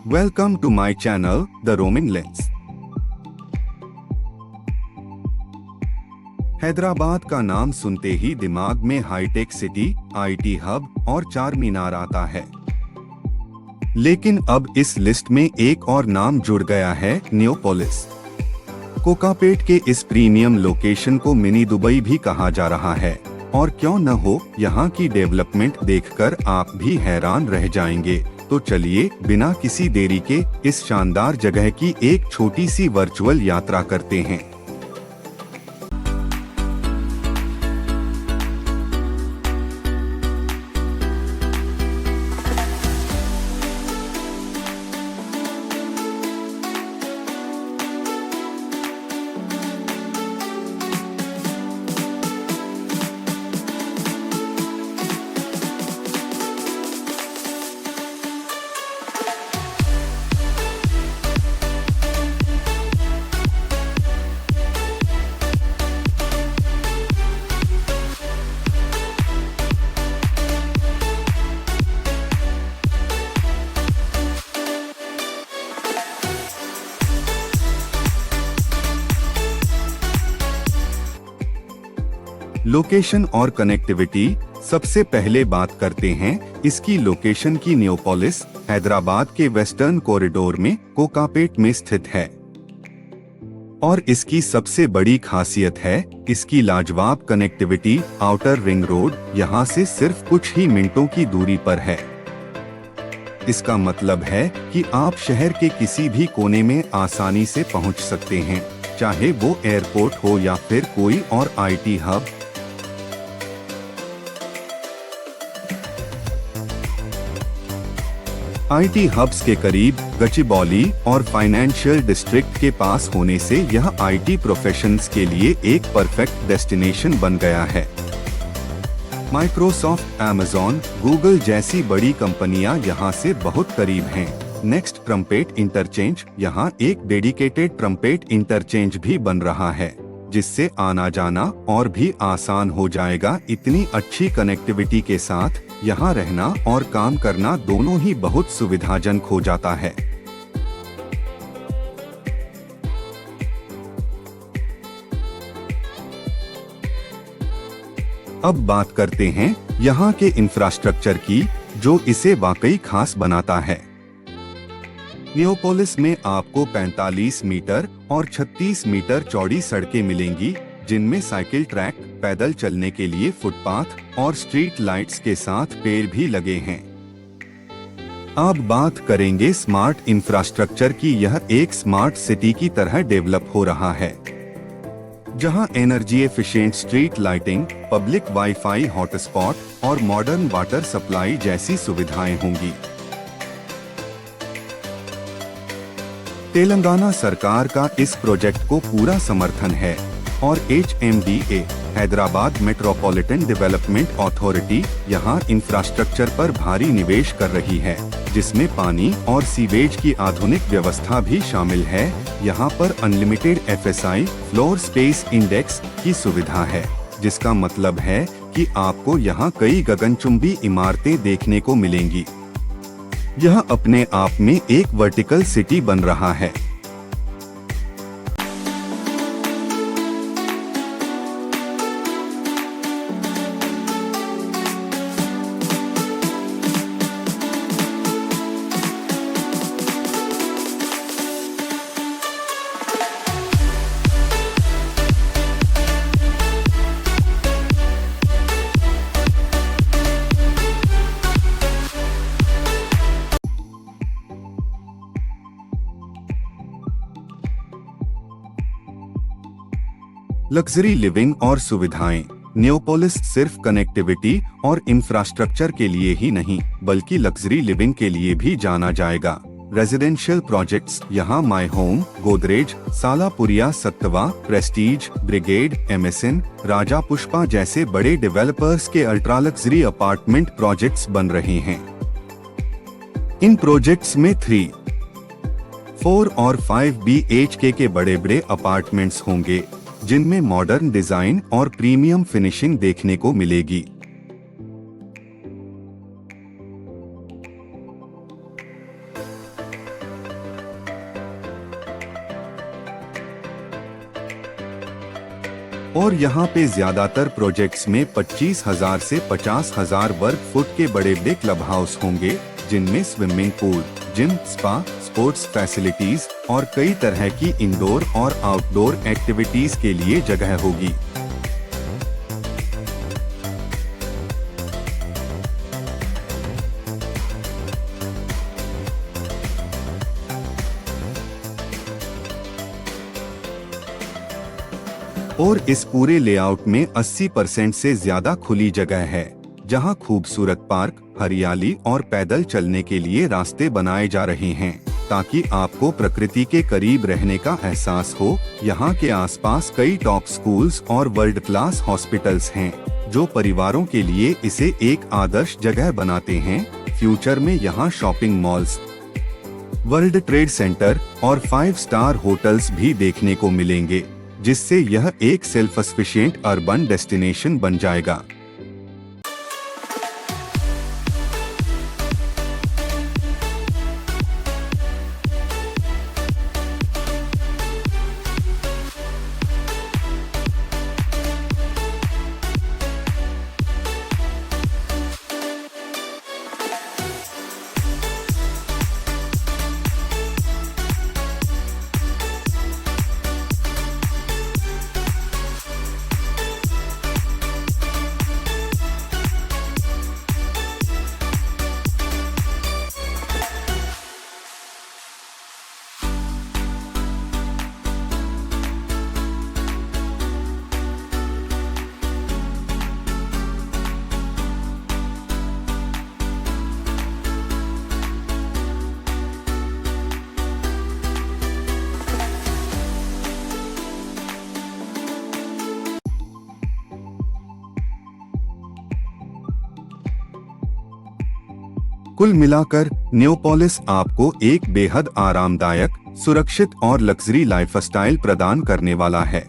Welcome to my channel, The Roaming Lens. Hyderabad का नाम सुनते ही दिमाग में हाईटेक सिटी, आईटी हब और चार मीनार आता है। लेकिन अब इस लिस्ट में एक और नाम जुड़ गया है, नियोपोलिस। कोकापेट के इस प्रीमियम लोकेशन को मिनी दुबई भी कहा जा रहा है, और क्यों न हो, यहाँ की डेवलपमेंट देखकर आप भी हैरान रह जाएंगे। तो चलिए बिना किसी देरी के इस शानदार जगह की एक छोटी सी वर्चुअल यात्रा करते हैं। लोकेशन और कनेक्टिविटी। सबसे पहले बात करते हैं इसकी लोकेशन की। नियोपोलिस हैदराबाद के वेस्टर्न कॉरिडोर में कोकापेट में स्थित है, और इसकी सबसे बड़ी खासियत है इसकी लाजवाब कनेक्टिविटी। आउटर रिंग रोड यहाँ से सिर्फ कुछ ही मिनटों की दूरी पर है। इसका मतलब है कि आप शहर के किसी भी कोने में आसानी से पहुँच सकते हैं, चाहे वो एयरपोर्ट हो या फिर कोई और आईटी हब। आईटी हब्स के करीब गचिबौली और फाइनेंशियल डिस्ट्रिक्ट के पास होने से यह आईटी प्रोफेशनल्स के लिए एक परफेक्ट डेस्टिनेशन बन गया है। माइक्रोसॉफ्ट, अमेज़न, गूगल जैसी बड़ी कंपनियां यहां से बहुत करीब हैं। Next, trumpet interchange. यहां एक डेडिकेटेड ट्रम्पेट इंटरचेंज भी बन रहा है, जिससे आना जाना और भी आसान हो जाएगा। इतनी अच्छी कनेक्टिविटी के साथ यहाँ रहना और काम करना दोनों ही बहुत सुविधाजनक हो जाता है। अब बात करते हैं यहाँ के इंफ्रास्ट्रक्चर की, जो इसे वाकई खास बनाता है। नियोपोलिस में आपको 45 मीटर और 36 मीटर चौड़ी सड़कें मिलेंगी, जिनमें साइकिल ट्रैक, पैदल चलने के लिए फुटपाथ और स्ट्रीट लाइट्स के साथ पेड़ भी लगे हैं। अब बात करेंगे स्मार्ट इंफ्रास्ट्रक्चर की। यह एक स्मार्ट सिटी की तरह डेवलप हो रहा है, जहां energy efficient street lighting, public wifi hotspot और मॉडर्न वाटर सप्लाई जैसी सुविधाएं होंगी। तेलंगाना सरकार का इस प्रोजेक्ट को पूरा समर्थन है, और HMDA Hyderabad metropolitan development authority यहाँ इंफ्रास्ट्रक्चर पर भारी निवेश कर रही है, जिसमें पानी और सीवेज की आधुनिक व्यवस्था भी शामिल है। यहाँ पर unlimited FSI floor space index की सुविधा है, जिसका मतलब है कि आपको यहाँ कई गगनचुंबी इमारतें देखने को मिलेंगी। यह अपने आप में एक वर्टिकल सिटी बन रहा है। लग्जरी लिविंग और सुविधाएं। नियोपोलिस सिर्फ कनेक्टिविटी और इंफ्रास्ट्रक्चर के लिए ही नहीं, बल्कि लग्जरी लिविंग के लिए भी जाना जाएगा। रेजिडेंशियल प्रोजेक्ट्स यहाँ My Home, Godrej, Salarpuria Sattva, Prestige, Brigade, MSN, Raja Pushpa जैसे बड़े डेवलपर्स के अल्ट्रा लग्जरी अपार्टमेंट प्रोजेक्ट्स बन रहे हैं। इन प्रोजेक्ट्स में 3, 4 और 5 BHK के बड़े बड़े अपार्टमेंट्स होंगे, जिनमें मॉडर्न डिजाइन और प्रीमियम फिनिशिंग देखने को मिलेगी। और यहाँ पे ज्यादातर प्रोजेक्ट्स में 25,000 से 50,000 वर्ग फुट के बड़े क्लब हाउस होंगे, जिनमें swimming pool, gym, spa, sports facilities और कई तरह की इंडोर और आउटडोर एक्टिविटीज के लिए जगह होगी। और इस पूरे लेआउट में 80% से ज्यादा खुली जगह है, जहां खूबसूरत पार्क, हरियाली और पैदल चलने के लिए रास्ते बनाए जा रहे हैं, ताकि आपको प्रकृति के करीब रहने का एहसास हो। यहाँ के आसपास कई टॉप स्कूल्स और वर्ल्ड क्लास हॉस्पिटल्स हैं, जो परिवारों के लिए इसे एक आदर्श जगह बनाते हैं। फ्यूचर में यहाँ shopping malls, world trade centre और 5 स्टार होटल्स भी देखने को मिलेंगे, जिससे यह एक सेल्फ सफिशिएंट अर्बन डेस्टिनेशन बन जाएगा। कुल मिलाकर नियोपोलिस आपको एक बेहद आरामदायक, सुरक्षित और लग्जरी लाइफस्टाइल प्रदान करने वाला है।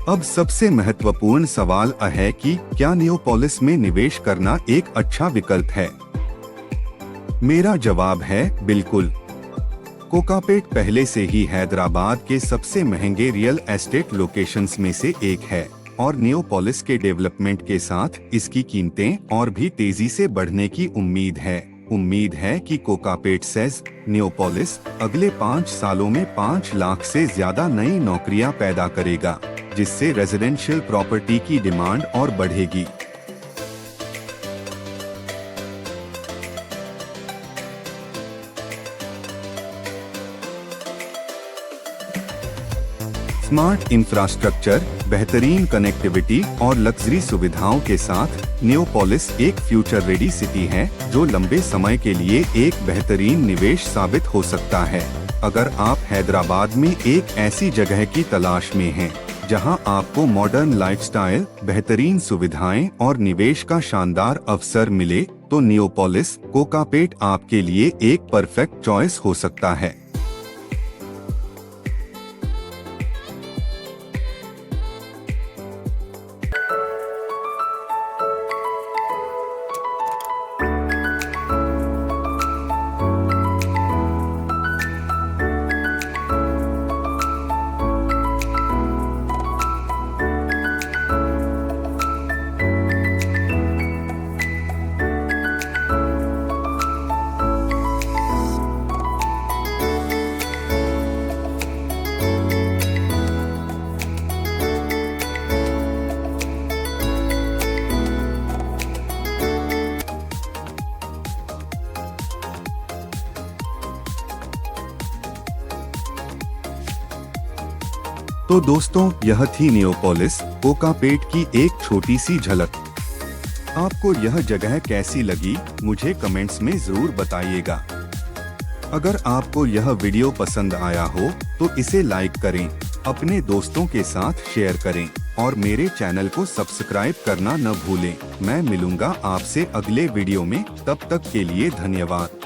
अब सबसे महत्वपूर्ण सवाल है कि क्या नियोपोलिस में निवेश करना एक अच्छा विकल्प है? मेरा जवाब है बिल्कुल। कोकापेट पहले से ही हैदराबाद के सबसे महंगे रियल एस्टेट लोकेशंस में से एक है और नियोपोलिस के डेवलपमेंट के साथ इसकी कीमतें और भी तेजी से बढ़ने की उम्मीद है। उम्मीद है कि कोकापेट सेज नियोपोलिस अगले 5 सालों में 5 लाख से ज्यादा नई नौकरियां पैदा करेगा, जिससे रेजिडेंशियल प्रॉपर्टी की डिमांड और बढ़ेगी। स्मार्ट इंफ्रास्ट्रक्चर, बेहतरीन कनेक्टिविटी और लग्जरी सुविधाओं के साथ नियोपोलिस एक फ्यूचर रेडी सिटी है, जो लंबे समय के लिए एक बेहतरीन निवेश साबित हो सकता है। अगर आप हैदराबाद में एक ऐसी जगह की तलाश में हैं, जहां आपको मॉडर्न लाइफस्टाइल, बेहतरीन सुविधाएं और निवेश का शानदार अवसर मिले, तो नियोपोलिस कोकापेट आपके लिए एक परफेक्ट चॉइस हो सकता है। तो दोस्तों, यह थी नियोपोलिस कोकापेट की एक छोटी सी झलक। आपको यह जगह कैसी लगी, मुझे कमेंट्स में जरूर बताइएगा। अगर आपको यह वीडियो पसंद आया हो तो इसे लाइक करें, अपने दोस्तों के साथ शेयर करें और मेरे चैनल को सब्सक्राइब करना न भूलें। मैं मिलूंगा आपसे अगले वीडियो में, तब तक के लिए धन्यवाद।